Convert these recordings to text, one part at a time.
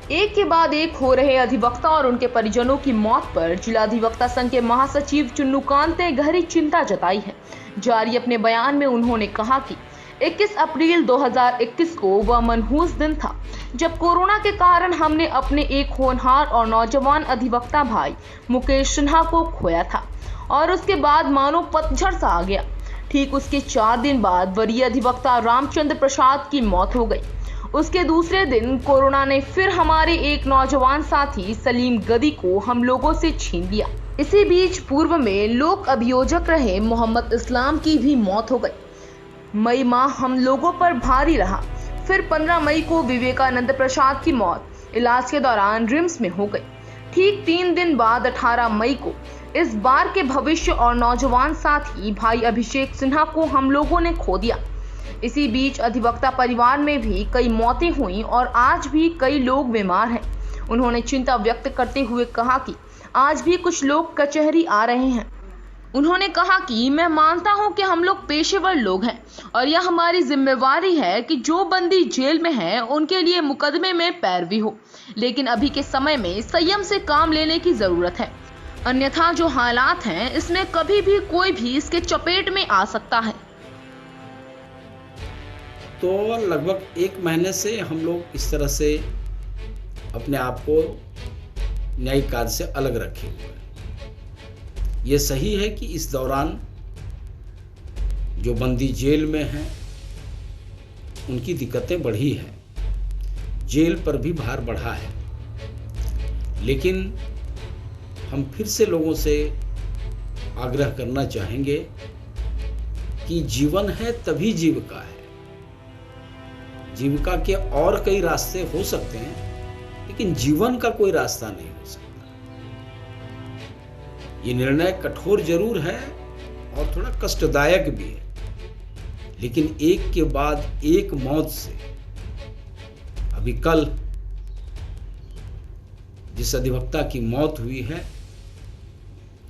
एक के बाद एक हो रहे अधिवक्ता और उनके परिजनों की मौत पर जिला अधिवक्ता संघ के महासचिव चुन्नूकांत ने गहरी चिंता जताई है। जारी अपने बयान में उन्होंने कहा कि 21 अप्रैल 2021 को वह मनहूस दिन था जब कोरोना के कारण हमने अपने एक होनहार और नौजवान अधिवक्ता भाई मुकेश सिन्हा को खोया था और उसके बाद मानो पतझड़ सा आ गया। ठीक उसके 4 दिन बाद वरीय अधिवक्ता रामचंद्र प्रसाद की मौत हो गई। उसके दूसरे दिन कोरोना ने फिर हमारे एक नौजवान साथी सलीम गदी को हम लोगों से छीन लिया। इसी बीच पूर्व में लोक अभियोजक रहे मोहम्मद इस्लाम की भी मौत हो गई। मई माह हम लोगों पर भारी रहा। फिर 15 मई को विवेकानंद प्रसाद की मौत इलाज के दौरान रिम्स में हो गई। ठीक 3 दिन बाद 18 मई को इस बार के भविष्य और नौजवान साथी भाई अभिषेक सिन्हा को हम लोगों ने खो दिया। इसी बीच अधिवक्ता परिवार में भी कई मौतें हुई और आज भी कई लोग बीमार हैं। उन्होंने चिंता व्यक्त करते हुए कहा कि आज भी कुछ लोग कचहरी आ रहे हैं। उन्होंने कहा कि मैं मानता हूं कि हम लोग पेशेवर लोग हैं और यह हमारी जिम्मेवारी है कि जो बंदी जेल में हैं उनके लिए मुकदमे में पैरवी हो, लेकिन अभी के समय में संयम से काम लेने की जरूरत है, अन्यथा जो हालात हैं इसमें कभी भी कोई भी इसके चपेट में आ सकता है। तो लगभग 1 महीने से हम लोग इस तरह से अपने आप को न्यायिक कार्य से अलग रखे हुए हैं। ये सही है कि इस दौरान जो बंदी जेल में हैं उनकी दिक्कतें बढ़ी हैं, जेल पर भी भार बढ़ा है, लेकिन हम फिर से लोगों से आग्रह करना चाहेंगे कि जीवन है तभी जीविका है। जीविका के और कई रास्ते हो सकते हैं, लेकिन जीवन का कोई रास्ता नहीं हो सकता। ये निर्णय कठोर जरूर है और थोड़ा कष्टदायक भी है, लेकिन एक के बाद एक मौत से, अभी कल जिस अधिवक्ता की मौत हुई है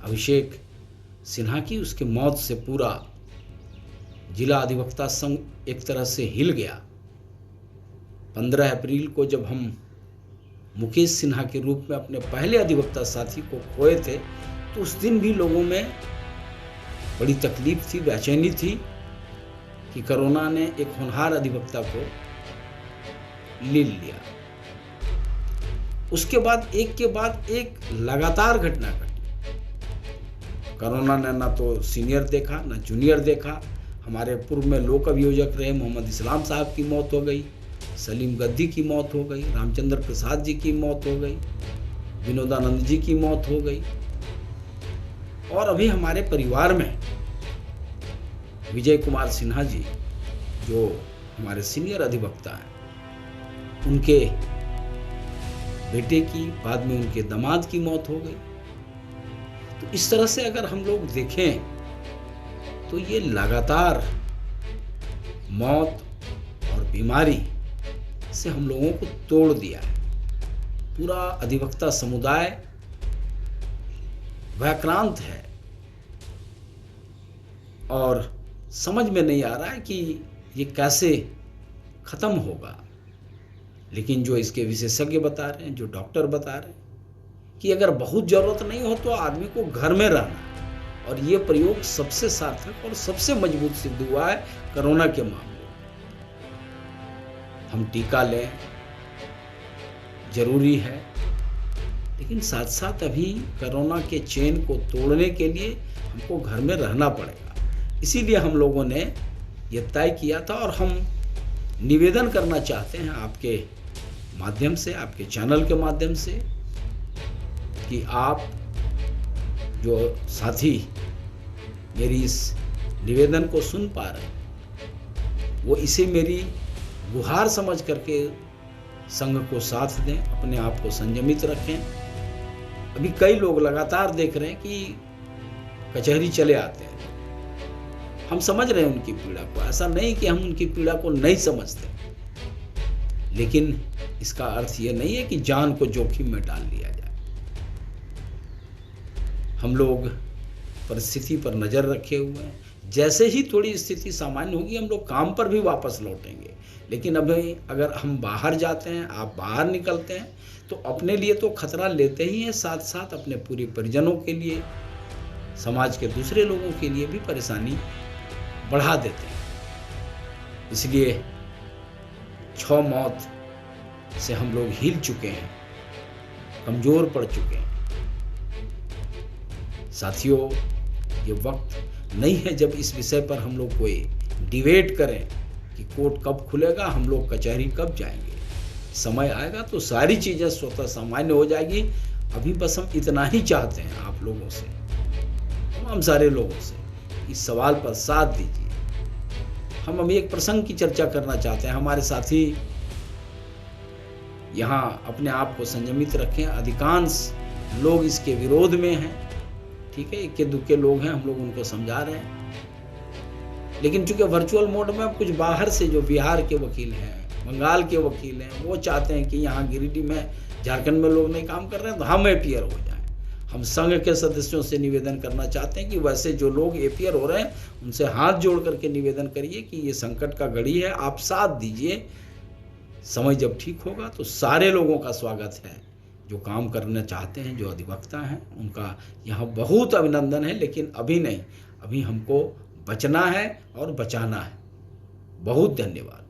अभिषेक सिन्हा की, उसकी मौत से पूरा जिला अधिवक्ता संघ एक तरह से हिल गया। 15 अप्रैल को जब हम मुकेश सिन्हा के रूप में अपने पहले अधिवक्ता साथी को खोए थे, तो उस दिन भी लोगों में बड़ी तकलीफ थी, बेचैनी थी कि कोरोना ने एक होनहार अधिवक्ता को ले लिया। उसके बाद एक लगातार घटना घटी। कोरोना ने ना तो सीनियर देखा ना जूनियर देखा। हमारे पूर्व में लोक अभियोजक रहे मोहम्मद इस्लाम साहब की मौत हो गई, सलीम गद्दी की मौत हो गई, रामचंद्र प्रसाद जी की मौत हो गई, विनोदानंद जी की मौत हो गई, और अभी हमारे परिवार में विजय कुमार सिन्हा जी जो हमारे सीनियर अधिवक्ता हैं, उनके बेटे की, बाद में उनके दामाद की मौत हो गई। तो इस तरह से अगर हम लोग देखें तो ये लगातार मौत और बीमारी से हम लोगों को तोड़ दिया है। पूरा अधिवक्ता समुदाय व्याक्रांत है और समझ में नहीं आ रहा है कि ये कैसे खत्म होगा। लेकिन जो इसके विशेषज्ञ बता रहे हैं, जो डॉक्टर बता रहे हैं कि अगर बहुत जरूरत नहीं हो तो आदमी को घर में रहना, और ये प्रयोग सबसे सार्थक और सबसे मजबूत सिद्ध हुआ है कोरोना के मामले में। हम टीका लें जरूरी है, लेकिन साथ साथ अभी कोरोना के चेन को तोड़ने के लिए हमको घर में रहना पड़ेगा। इसीलिए हम लोगों ने ये तय किया था और हम निवेदन करना चाहते हैं आपके माध्यम से, आपके चैनल के माध्यम से, कि आप जो साथी मेरी इस निवेदन को सुन पा रहे हैं, वो इसे मेरी गुहार समझ करके संघ को साथ दें, अपने आप को संयमित रखें। अभी कई लोग लगातार देख रहे हैं कि कचहरी चले आते हैं। हम समझ रहे हैं उनकी पीड़ा को, ऐसा नहीं कि हम उनकी पीड़ा को नहीं समझते, लेकिन इसका अर्थ ये नहीं है कि जान को जोखिम में डाल लिया जाए। हम लोग परिस्थिति पर नजर रखे हुए हैं। जैसे ही थोड़ी स्थिति सामान्य होगी हम लोग काम पर भी वापस लौटेंगे, लेकिन अभी अगर हम बाहर जाते हैं, आप बाहर निकलते हैं, तो अपने लिए तो खतरा लेते ही हैं, साथ साथ अपने पूरे परिजनों के लिए, समाज के दूसरे लोगों के लिए भी परेशानी बढ़ा देते हैं। इसलिए 6 मौत से हम लोग हिल चुके हैं, कमज़ोर पड़ चुके हैं। साथियों, ये वक्त नहीं है जब इस विषय पर हम लोग कोई डिबेट करें कि कोर्ट कब खुलेगा, हम लोग कचहरी कब जाएंगे। समय आएगा तो सारी चीज़ें स्वतः सामान्य हो जाएगी। अभी बस हम इतना ही चाहते हैं आप लोगों से, तमाम सारे लोगों से, इस सवाल पर साथ दीजिए। हम अभी एक प्रसंग की चर्चा करना चाहते हैं। हमारे साथी यहाँ अपने आप को संयमित रखें। अधिकांश लोग इसके विरोध में हैं, ठीक है, इक्के दुक्के लोग हैं, हम लोग उनको समझा रहे हैं। लेकिन चूंकि वर्चुअल मोड में कुछ बाहर से जो बिहार के वकील हैं, बंगाल के वकील हैं, वो चाहते हैं कि यहाँ गिरिडीह में, झारखंड में लोग नहीं काम कर रहे हैं तो हम एपीआर हो जाएं। हम संघ के सदस्यों से निवेदन करना चाहते हैं कि वैसे जो लोग एपीआर हो रहे हैं उनसे हाथ जोड़ करके निवेदन करिए कि ये संकट का घड़ी है, आप साथ दीजिए। समय जब ठीक होगा तो सारे लोगों का स्वागत है जो काम करना चाहते हैं, जो अधिवक्ता हैं, उनका यहाँ बहुत अभिनंदन है। लेकिन अभी नहीं, अभी हमको बचना है और बचाना है। बहुत धन्यवाद।